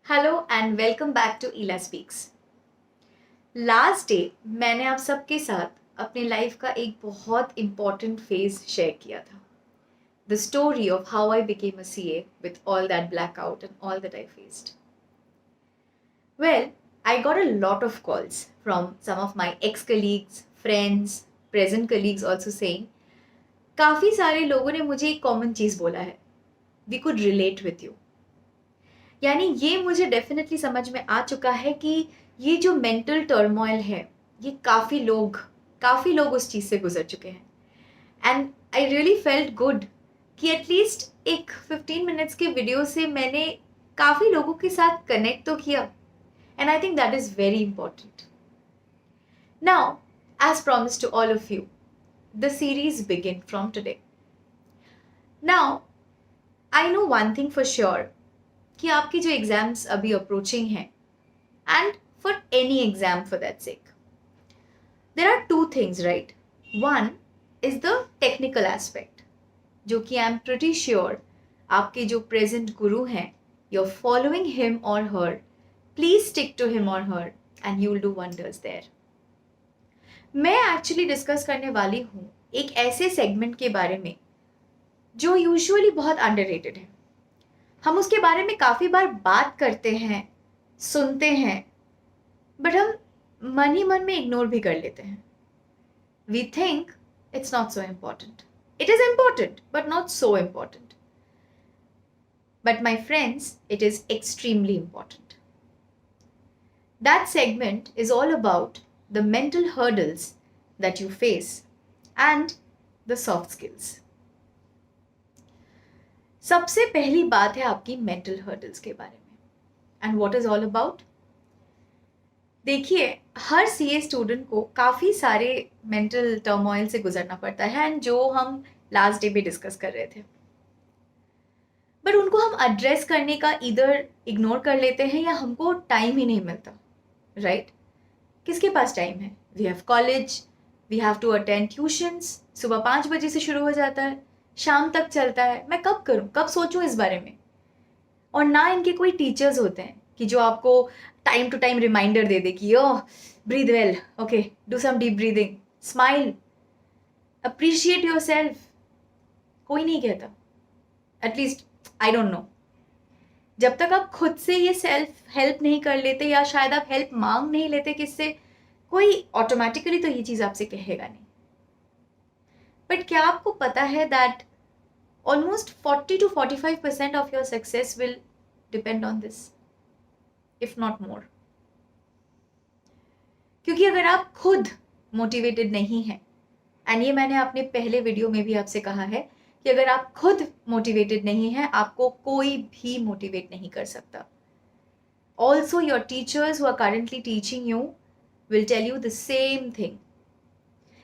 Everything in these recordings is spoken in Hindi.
Hello and welcome back to Ila speaks. Last day मैंने आप सबके साथ अपनी लाइफ का एक बहुत इम्पॉर्टेंट फेज शेयर किया था, the story of how I became a CA with all that blackout and all that I faced. Well, I got a lot of calls from some of my ex-colleagues, friends, present colleagues also saying, काफ़ी सारे लोगों ने मुझे एक कॉमन चीज़ बोला है, we could relate with you. यानी ये मुझे डेफिनेटली समझ में आ चुका है कि ये जो मेंटल टर्मोइल है, ये काफ़ी लोग उस चीज़ से गुजर चुके हैं। And I really felt good कि एटलीस्ट एक 15 मिनट्स के वीडियो से मैंने काफ़ी लोगों के साथ कनेक्ट तो किया, and I think that is very important. Now, as promise to all of you, the series begin from today. Now, I know one thing for sure कि आपके जो एग्जाम्स अभी अप्रोचिंग हैं, and for any exam for that sake, there are two things, right? One is the technical aspect, जो कि आई एम pretty sure आपके जो present guru हैं, you're following him or her, please stick to him or her and you'll do wonders there. मैं एक्चुअली डिस्कस करने वाली हूँ एक ऐसे सेगमेंट के बारे में जो यूजुअली बहुत अंडररेटेड है। हम उसके बारे में काफ़ी बार बात करते हैं, सुनते हैं, बट हम मन ही मन में इग्नोर भी कर लेते हैं। We think it's not so important. It is important but not so important. But my friends, it is extremely important. That segment is all about the mental hurdles that you face and the soft skills. सबसे पहली बात है आपकी मेंटल हर्डल्स के बारे में, and what is all about. देखिए, हर सीए स्टूडेंट को काफ़ी सारे मेंटल टर्मोइल से गुजरना पड़ता है, एंड जो हम लास्ट डे भी डिस्कस कर रहे थे, बट उनको हम एड्रेस करने का इधर इग्नोर कर लेते हैं या हमको टाइम ही नहीं मिलता, राइट? किसके पास टाइम है? We have college, we have to attend tuitions. सुबह 5 बजे से शुरू हो जाता है, शाम तक चलता है। मैं कब करूँ, कब सोचूं इस बारे में? और ना इनके कोई टीचर्स होते हैं कि जो आपको टाइम टू टाइम रिमाइंडर दे दे कि oh, breathe well, okay, do some deep breathing, smile, appreciate yourself. कोई नहीं कहता, एटलीस्ट आई डोंट नो। जब तक आप खुद से ये सेल्फ हेल्प नहीं कर लेते, या शायद आप हेल्प मांग नहीं लेते किससे, कोई ऑटोमेटिकली तो ये चीज़ आपसे कहेगा नहीं। बट क्या आपको पता है that almost 40 to 45% of your success will depend on this, if not more. क्योंकि अगर आप खुद मोटिवेटेड नहीं हैं, एंड ये मैंने अपने पहले वीडियो में भी आपसे कहा है कि अगर आप खुद मोटिवेटेड नहीं हैं, आपको कोई भी मोटिवेट नहीं कर सकता। Also your teachers who are currently teaching you will tell you the same thing.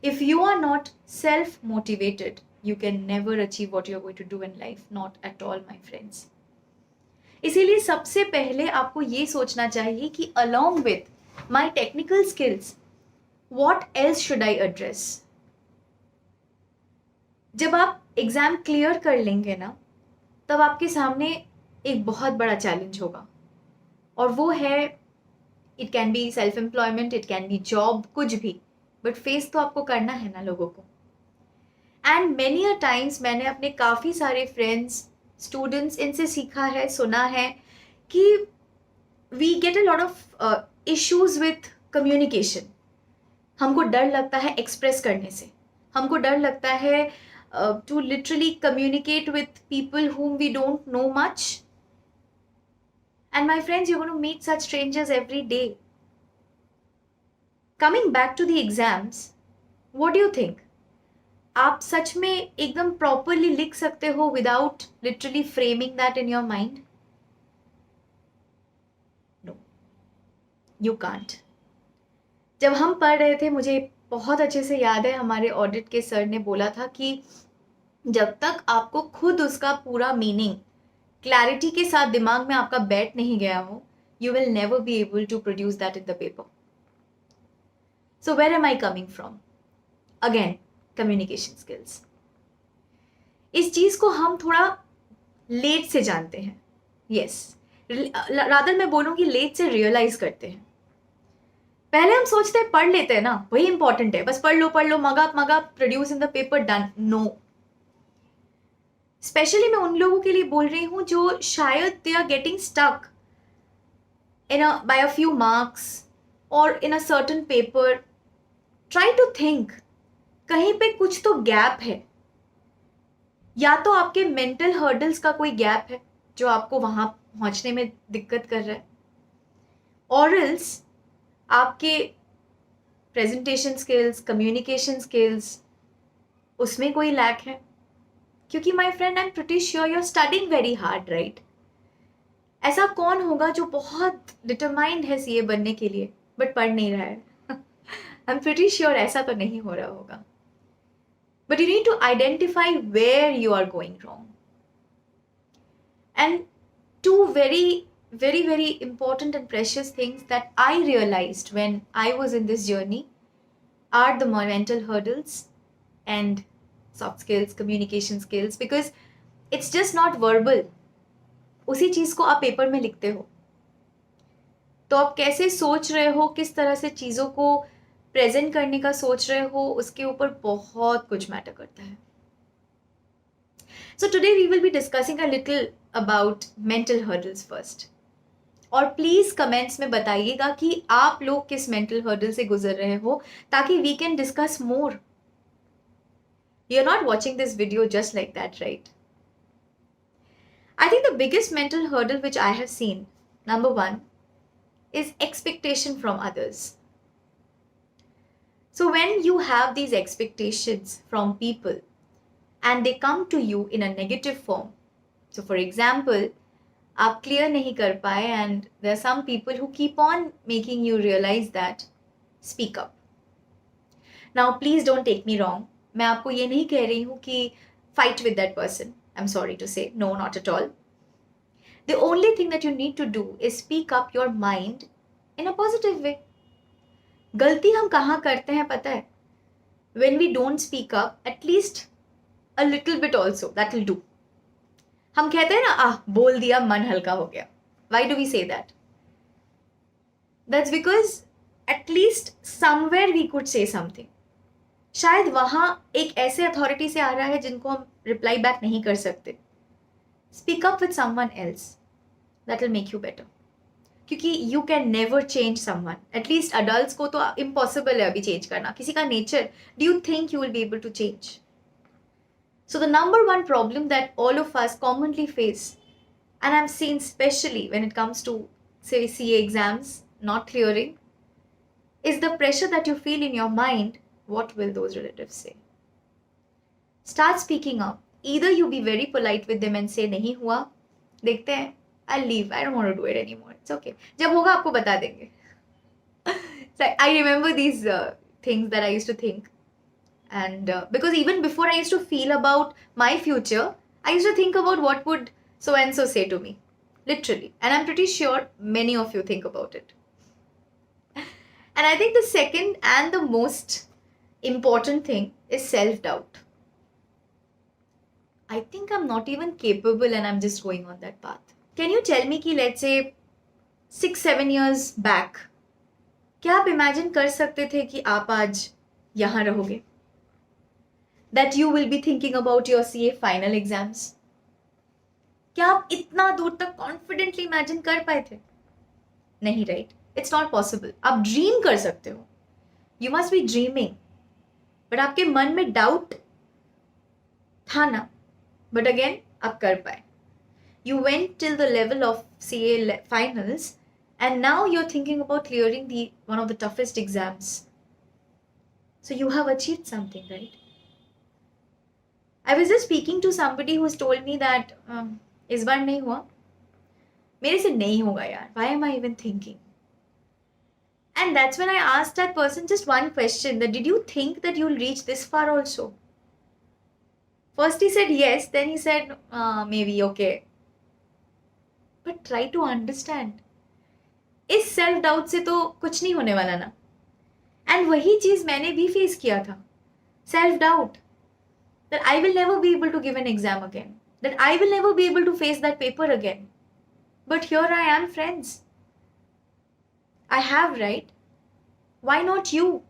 If you are not self-motivated, you can never achieve what you're going to do in life. Not at all, my friends. इसीलिए सबसे पहले आपको ये सोचना चाहिए कि along with my technical skills, what else should I address? जब आप एग्जाम क्लियर कर लेंगे ना, तब आपके सामने एक बहुत बड़ा चैलेंज होगा, और वो है, it can be self employment, it can be job, कुछ भी, बट फेस तो आपको करना है ना लोगों को। एंड मेनी अ टाइम्स मैंने अपने काफ़ी सारे फ्रेंड्स, स्टूडेंट्स, इनसे सीखा है, सुना है कि we get a lot of issues with communication. हमको डर लगता है एक्सप्रेस करने से, हमको डर लगता है to literally communicate with people whom we don't know much. And my friends, you're going to meet such strangers every day. Coming back to the exams, what do you think? आप सच में एकदम प्रॉपरली लिख सकते हो without literally framing that in your mind? No, you can't. जब हम पढ़ रहे थे, मुझे बहुत अच्छे से याद है, हमारे ऑडिट के सर ने बोला था कि जब तक आपको खुद उसका पूरा मीनिंग क्लैरिटी के साथ दिमाग में आपका बैठ नहीं गया हो, you will never be able to produce that in the paper. So where am I coming from? Again, communication skills. इस चीज़ को हम थोड़ा लेट से जानते हैं। Yes, रादर मैं बोलूँगी लेट से रियलाइज करते हैं। पहले हम सोचते हैं पढ़ लेते हैं ना, वही इंपॉर्टेंट है, बस पढ़ लो, मगा produce in the paper, done. No, specially मैं उन लोगों के लिए बोल रही हूँ जो शायद they are getting stuck in by a few marks or in a certain paper. Try to think, कहीं पे कुछ तो गैप है, या तो आपके मेंटल हर्डल्स का कोई गैप है जो आपको वहां पहुंचने में दिक्कत कर रहा है, और एल्स आपके प्रेजेंटेशन स्किल्स, कम्युनिकेशन स्किल्स, उसमें कोई लैक है। क्योंकि my friend, I am pretty sure you are studying very hard, right? ऐसा कौन होगा जो बहुत डिटरमाइंड है सीए बनने के लिए बट पढ़ नहीं रहा है? आई एम प्रीटी श्योर ऐसा तो नहीं हो रहा होगा। But you need to identify where you are going wrong. And to very important and precious things that I realized when I was in this journey are the mental hurdles and soft skills, communication skills, because it's just not verbal. उसी चीज को आप पेपर में लिखते हो, तो आप कैसे सोच रहे हो, किस तरह से चीजों को प्रेजेंट करने का सोच रहे हो, उसके ऊपर बहुत कुछ मैटर करता है। So today we will be discussing a little about mental hurdles first. और प्लीज कमेंट्स में बताइएगा कि आप लोग किस मेंटल हर्डल से गुजर रहे हो, ताकि we can discuss more. You are not watching this video just like that, right? I think the biggest mental hurdle which I have seen, number one, is expectation from others. So when you have these expectations from people and they come to you in a negative form, so for example, आप clear नहीं कर पाए and there are some people who keep on making you realize that, speak up. Now please don't take me wrong, मैं आपको ये नहीं कह रही हूँ कि fight with that person. I'm sorry to say, no, not at all. The only thing that you need to do is speak up your mind in a positive way. गलती हम कहाँ करते हैं पता है? When we don't speak up, at least a little bit also, that will do. हम कहते हैं ना, बोल दिया, मन हल्का हो गया. Why do we say that? That's because at least somewhere we could say something. शायद वहाँ एक ऐसे अथॉरिटी से आ रहा है जिनको हम रिप्लाई बैक नहीं कर सकते. Speak up with someone else. That will make you better. क्योंकि you can never change someone. At least adults को तो impossible है अभी change करना. किसी का nature, do you think you will be able to change? So the number one problem that all of us commonly face, and I'm seeing especially when it comes to, say, CA exams not clearing, is the pressure that you feel in your mind. What will those relatives say? Start speaking up. Either you be very polite with them and say, नहीं हुआ, देखते हैं, I'll leave, I don't want to do it anymore, it's okay. जब होगा आपको बता देंगे. So I remember these things that I used to think. And because even before I used to feel about my future, I used to think about what would so and so say to me. Literally. And I'm pretty sure many of you think about it. And I think the second and the most important thing is self-doubt. I think I'm not even capable and I'm just going on that path. Can you tell me कि let's say 6-7 years back, क्या आप imagine कर सकते थे कि आप आज यहाँ रहोगे? That you will be thinking about your CA final exams? क्या आप इतना दूर तक confidently imagine कर पाए थे? नहीं, right? It's not possible. आप dream कर सकते हो. You must be dreaming. But आपके मन में doubt था ना? But again, आप कर पाए. You went till the level of CA finals and now you're thinking about clearing one of the toughest exams. So you have achieved something, right? I was just speaking to somebody who's told me that इस बार नहीं हुआ, मेरे से नहीं होगा यार. Why am I even thinking? And that's when I asked that person just one question, that did you think that you'll reach this far also? First he said yes, then he said maybe, okay. But try to understand. इस सेल्फ डाउट से तो कुछ नहीं होने वाला ना. एंड वही चीज मैंने भी फेस किया था. Self doubt that I will never be able to give an exam again, that I will never be able to face that paper again. But here I am, friends. I have, right? Why not you?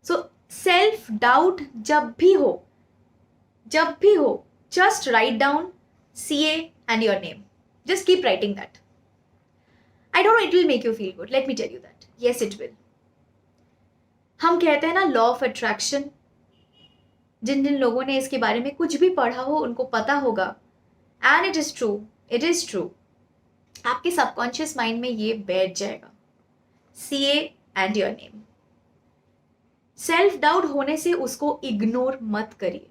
So self doubt जब भी हो, just write down CA and your name. Just keep writing that. I don't know, it will make you feel good. Let me tell you that. Yes, it will. हम कहते हैं ना लॉ ऑफ अट्रैक्शन, जिन जिन लोगों ने इसके बारे में कुछ भी पढ़ा हो उनको पता होगा. And it is true. आपके सबकॉन्शियस माइंड में ये बैठ जाएगा. CA and your name. Self doubt होने से उसको इग्नोर मत करिए.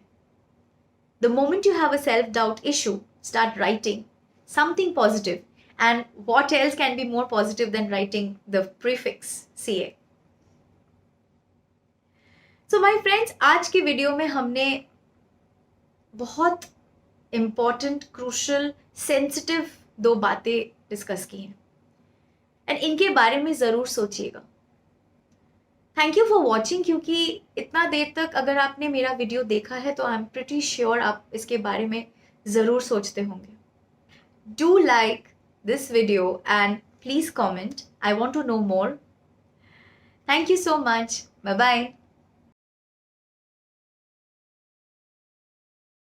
The moment you have a self-doubt issue, start writing something positive. And what else can be more positive than writing the prefix CA? So my friends, आज की वीडियो में हमने बहुत important, crucial, sensitive 2 बातें डिस्कस की हैं. एंड इनके बारे में ज़रूर सोचिएगा. थैंक यू फॉर वॉचिंग, क्योंकि इतना देर तक अगर आपने मेरा वीडियो देखा है तो आई एम प्रिटी श्योर आप इसके बारे में ज़रूर सोचते होंगे. Do like this video and please comment. I want to know more. Thank you so much. Bye bye.